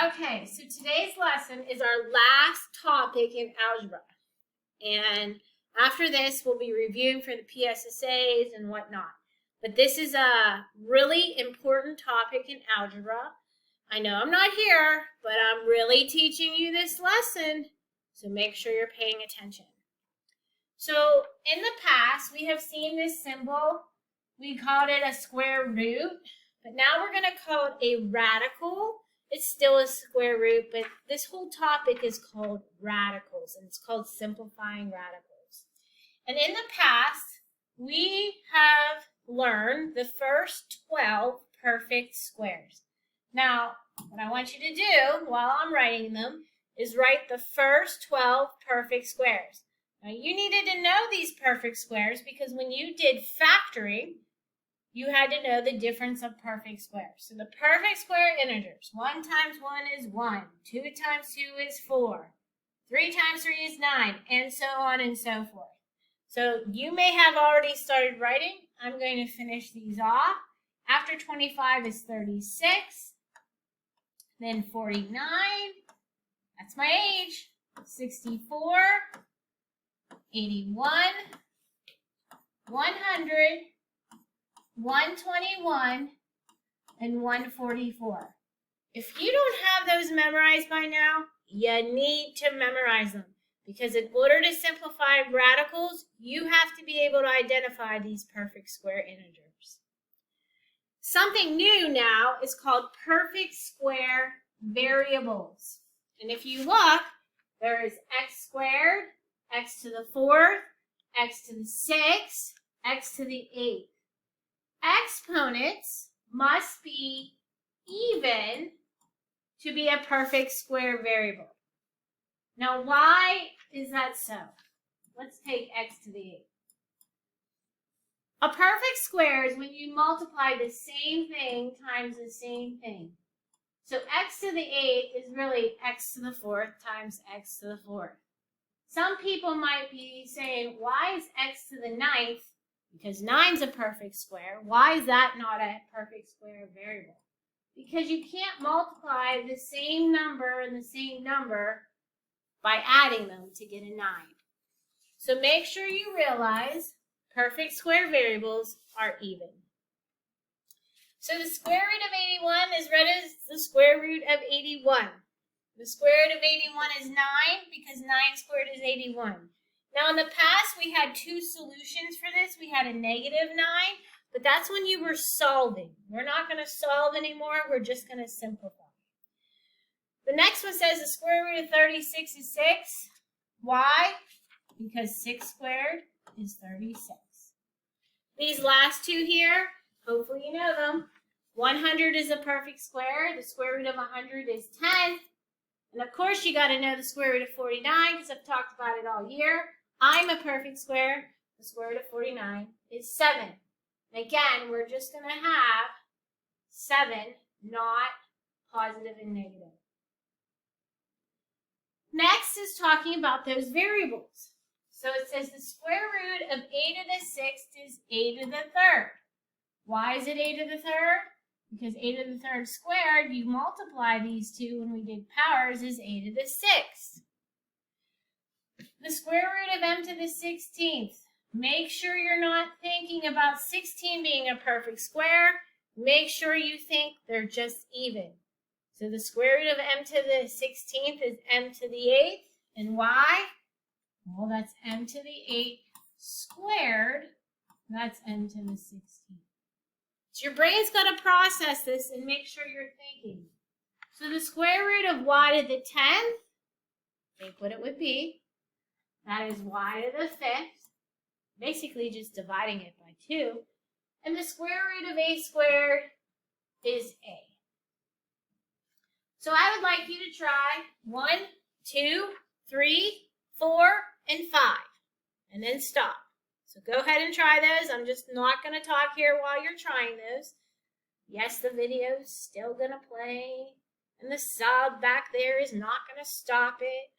Okay, so today's lesson is our last topic in algebra. And after this, we'll be reviewing for the PSSAs and whatnot. But this is a really important topic in algebra. I know I'm not here, but I'm really teaching you this lesson, so make sure you're paying attention. So in the past, we have seen this symbol. We called it a square root, but now we're going to call it a radical. It's still a square root, but this whole topic is called radicals, and it's called simplifying radicals. And in the past, we have learned the first 12 perfect squares. Now, what I want you to do while I'm writing them is write the first 12 perfect squares. Now, you needed to know these perfect squares because when you did factoring, you had to know the difference of perfect squares. So the perfect square integers, 1 times 1 is 1, 2 times 2 is 4, 3 times 3 is 9, and so on and so forth. So you may have already started writing. I'm going to finish these off. After 25 is 36, then 49, that's my age, 64, 81, 100, 121, and 144. If you don't have those memorized by now, you need to memorize them because in order to simplify radicals, you have to be able to identify these perfect square integers. Something new now is called perfect square variables. And if you look, there is x squared, x to the 4th, x to the 6th, x to the 8th. Exponents must be even to be a perfect square variable. Now, why is that so? Let's take x to the 8th. A perfect square is when you multiply the same thing times the same thing. So x to the 8th is really x to the 4th times x to the 4th. Some people might be saying, why is x to the 9th? Because 9's a perfect square. Why is that not a perfect square variable? Because you can't multiply the same number and the same number by adding them to get a 9. So make sure you realize perfect square variables are even. So the square root of 81 is read as the square root of 81. The square root of 81 is 9 because 9 squared is 81. Now, in the past, we had two solutions for this. We had a negative 9, but that's when you were solving. We're not going to solve anymore. We're just going to simplify. The next one says the square root of 36 is 6. Why? Because 6 squared is 36. These last two here, hopefully you know them. 100 is a perfect square. The square root of 100 is 10. And of course, you got to know the square root of 49 because I've talked about it all year. I'm a perfect square. The square root of 49 is 7. And again, we're just going to have 7, not positive and negative. Next is talking about those variables. So it says the square root of a to the 6th is a to the 3rd. Why is it a to the 3rd? Because a to the 3rd squared, you multiply these two when we did powers, is a to the 6th. The square root of m to the 16th. Make sure you're not thinking about 16 being a perfect square. Make sure you think they're just even. So the square root of m to the 16th is m to the 8th. And why? Well, that's m to the 8th squared. That's m to the 16th. So your brain's got to process this and make sure you're thinking. So the square root of y to the 10th, think what it would be. That is y to the 5th, basically just dividing it by 2. And the square root of a squared is a. So I would like you to try 1, 2, 3, 4, and 5, and then stop. So go ahead and try those. I'm just not going to talk here while you're trying those. Yes, the video's still going to play, and the sub back there is not going to stop it.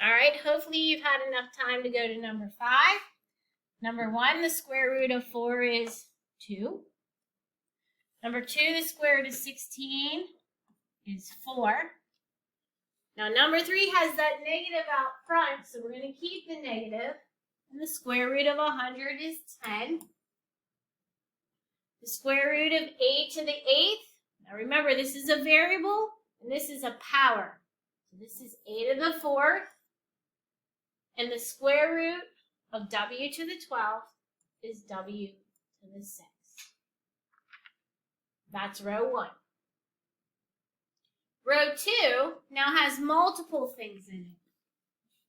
All right, hopefully you've had enough time to go to number 5. Number 1, the square root of 4 is 2. Number 2, the square root of 16 is 4. Now number 3 has that negative out front, so we're going to keep the negative. And the square root of 100 is 10. The square root of 8 to the 8th. Now remember, this is a variable and this is a power. So this is 8 to the 4th. And the square root of w to the 12th is w to the 6th. That's row 1. Row 2 now has multiple things in it.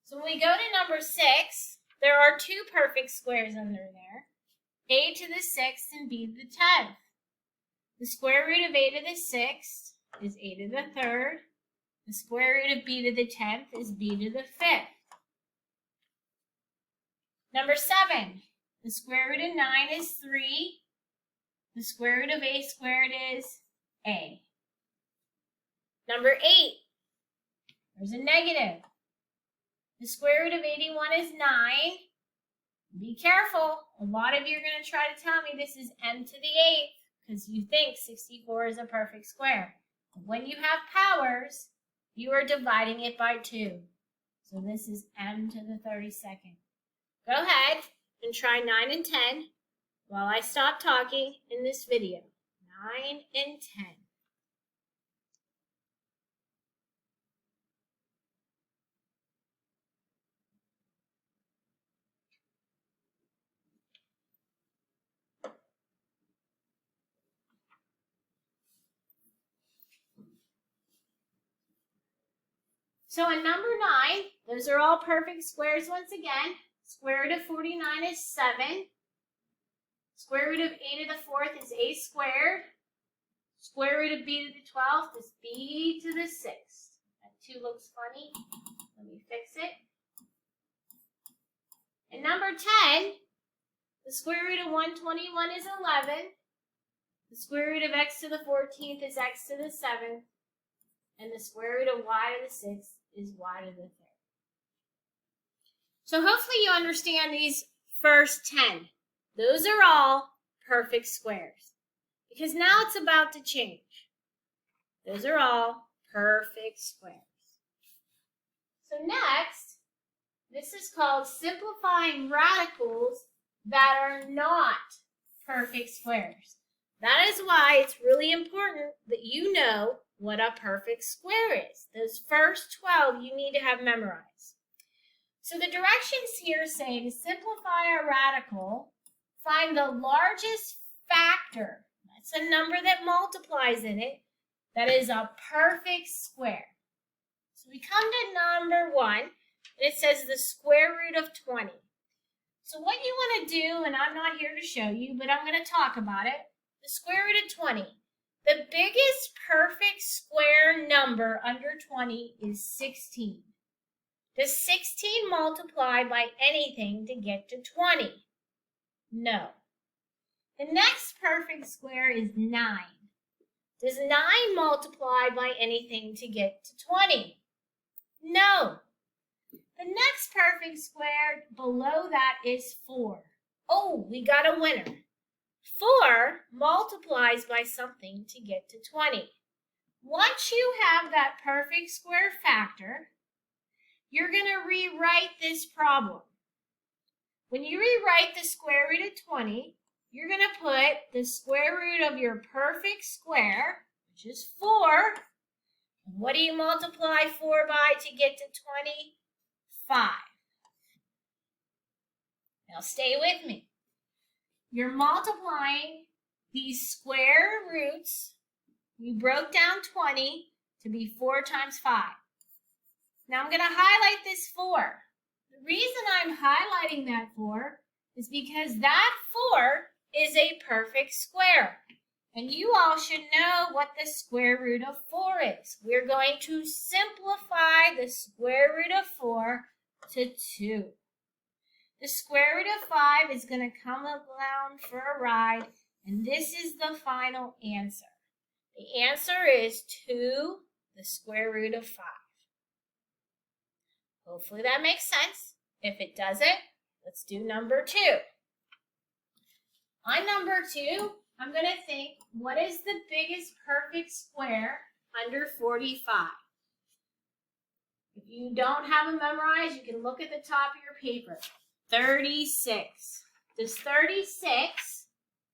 So when we go to number 6, there are 2 perfect squares under there. A to the 6th and b to the 10th. The square root of a to the 6th is a to the 3rd. The square root of b to the 10th is b to the 5th. Number 7, the square root of 9 is 3. The square root of a squared is a. Number 8, there's a negative. The square root of 81 is 9. Be careful. A lot of you are going to try to tell me this is m to the 8th because you think 64 is a perfect square. But when you have powers, you are dividing it by 2. So this is m to the 32nd. Go ahead and try 9 and 10 while I stop talking in this video. 9 and 10. So in number 9, those are all perfect squares once again. Square root of 49 is 7. Square root of a to the 4th is a squared. Square root of b to the 12th is b to the 6th. That 2 looks funny. Let me fix it. And number 10, the square root of 121 is 11. The square root of x to the 14th is x to the 7th. And the square root of y to the 6th is y to the 3rd. So hopefully you understand these first 10. Those are all perfect squares. Because now it's about to change. Those are all perfect squares. So next, this is called simplifying radicals that are not perfect squares. That is why it's really important that you know what a perfect square is. Those first 12 you need to have memorized. So the directions here say to simplify a radical, find the largest factor. That's a number that multiplies in it. That is a perfect square. So we come to number 1, and it says the square root of 20. So what you want to do, and I'm not here to show you, but I'm going to talk about it, the square root of 20. The biggest perfect square number under 20 is 16. Does 16 multiply by anything to get to 20? No. The next perfect square is 9. Does 9 multiply by anything to get to 20? No. The next perfect square below that is 4. Oh, we got a winner. 4 multiplies by something to get to 20. Once you have that perfect square factor, you're going to rewrite this problem. When you rewrite the square root of 20, you're going to put the square root of your perfect square, which is 4. What do you multiply 4 by to get to 20? 5. Now stay with me. You're multiplying these square roots. You broke down 20 to be 4 times 5. Now I'm going to highlight this 4. The reason I'm highlighting that 4 is because that 4 is a perfect square. And you all should know what the square root of 4 is. We're going to simplify the square root of 4 to 2. The square root of 5 is going to come along for a ride, and this is the final answer. The answer is 2, the square root of 5. Hopefully that makes sense. If it doesn't, let's do number 2. On number 2, I'm going to think, what is the biggest perfect square under 45? If you don't have them memorized, you can look at the top of your paper. 36. Does 36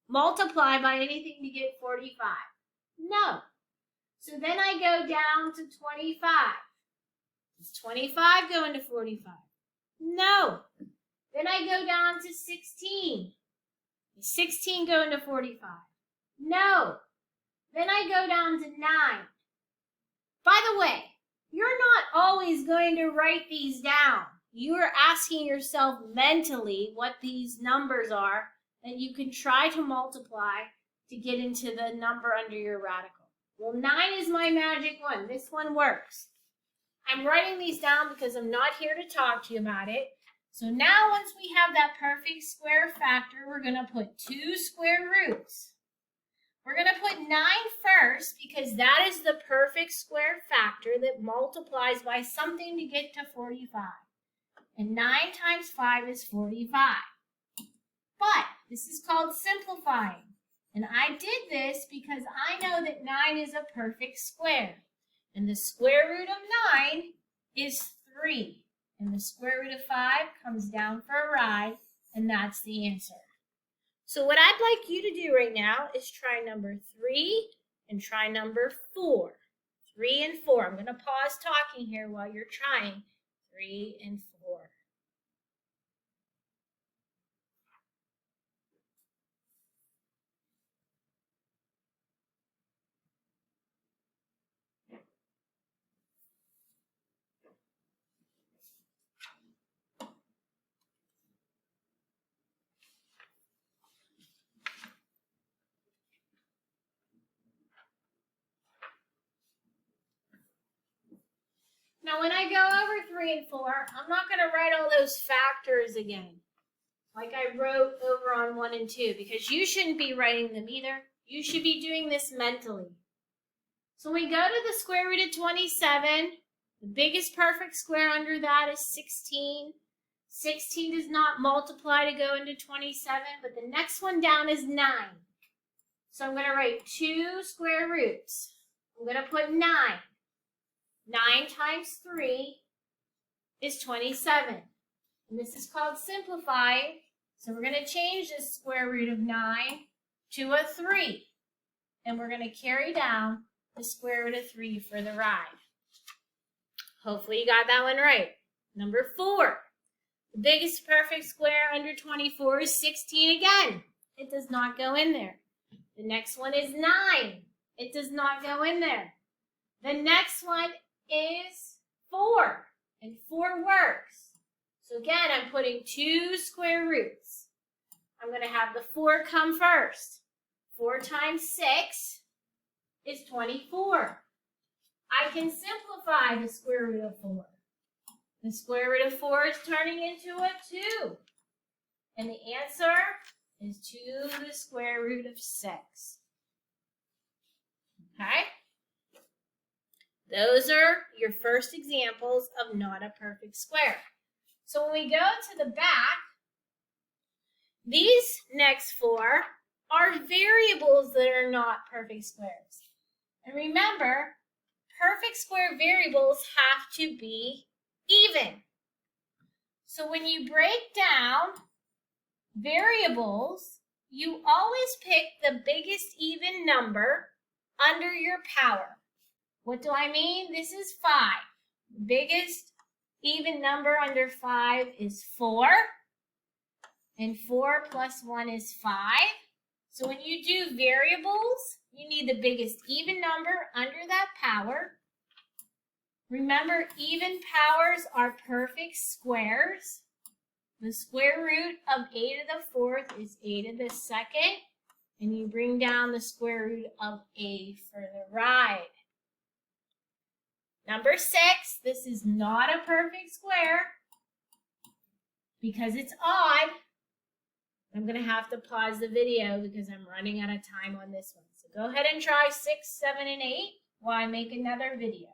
multiply by anything to get 45? No. So then I go down to 25. Does 25 go into 45? No. Then I go down to 16. Does 16 go into 45? No. Then I go down to 9. By the way, you're not always going to write these down. You are asking yourself mentally what these numbers are, and you can try to multiply to get into the number under your radical. Well, 9 is my magic one. This one works. I'm writing these down because I'm not here to talk to you about it. So now once we have that perfect square factor, we're going to put 2 square roots. We're going to put 9 first because that is the perfect square factor that multiplies by something to get to 45. And 9 times 5 is 45. But this is called simplifying. And I did this because I know that 9 is a perfect square. And the square root of 9 is 3. And the square root of 5 comes down for a ride, and that's the answer. So what I'd like you to do right now is try number 3 and try number 4. 3 and 4. I'm going to pause talking here while you're trying 3 and 4. Now, when I go over 3 and 4, I'm not going to write all those factors again, like I wrote over on 1 and 2, because you shouldn't be writing them either. You should be doing this mentally. So when we go to the square root of 27, the biggest perfect square under that is 16. 16 does not multiply to go into 27, but the next one down is 9. So I'm going to write 2 square roots. I'm going to put 9. 9 times 3 is 27. And this is called simplifying. So we're going to change this square root of 9 to a 3. And we're going to carry down the square root of 3 for the ride. Hopefully you got that one right. Number 4. The biggest perfect square under 24 is 16 again. It does not go in there. The next one is 9. It does not go in there. The next one is 4, and 4 works. So again, I'm putting 2 square roots. I'm going to have the 4 come first. 4 times 6 is 24. I can simplify the square root of 4. The square root of 4 is turning into a 2. And the answer is 2 to the square root of 6. Okay? Those are your first examples of not a perfect square. So when we go to the back, these next 4 are variables that are not perfect squares. And remember, perfect square variables have to be even. So when you break down variables, you always pick the biggest even number under your power. What do I mean? This is 5. The biggest even number under 5 is 4. And 4 plus 1 is 5. So when you do variables, you need the biggest even number under that power. Remember, even powers are perfect squares. The square root of 8 to the 4th is 8 to the 2nd. And you bring down the square root of a for the ride. Number 6, this is not a perfect square because it's odd. I'm going to have to pause the video because I'm running out of time on this one. So go ahead and try 6, 7, and 8 while I make another video.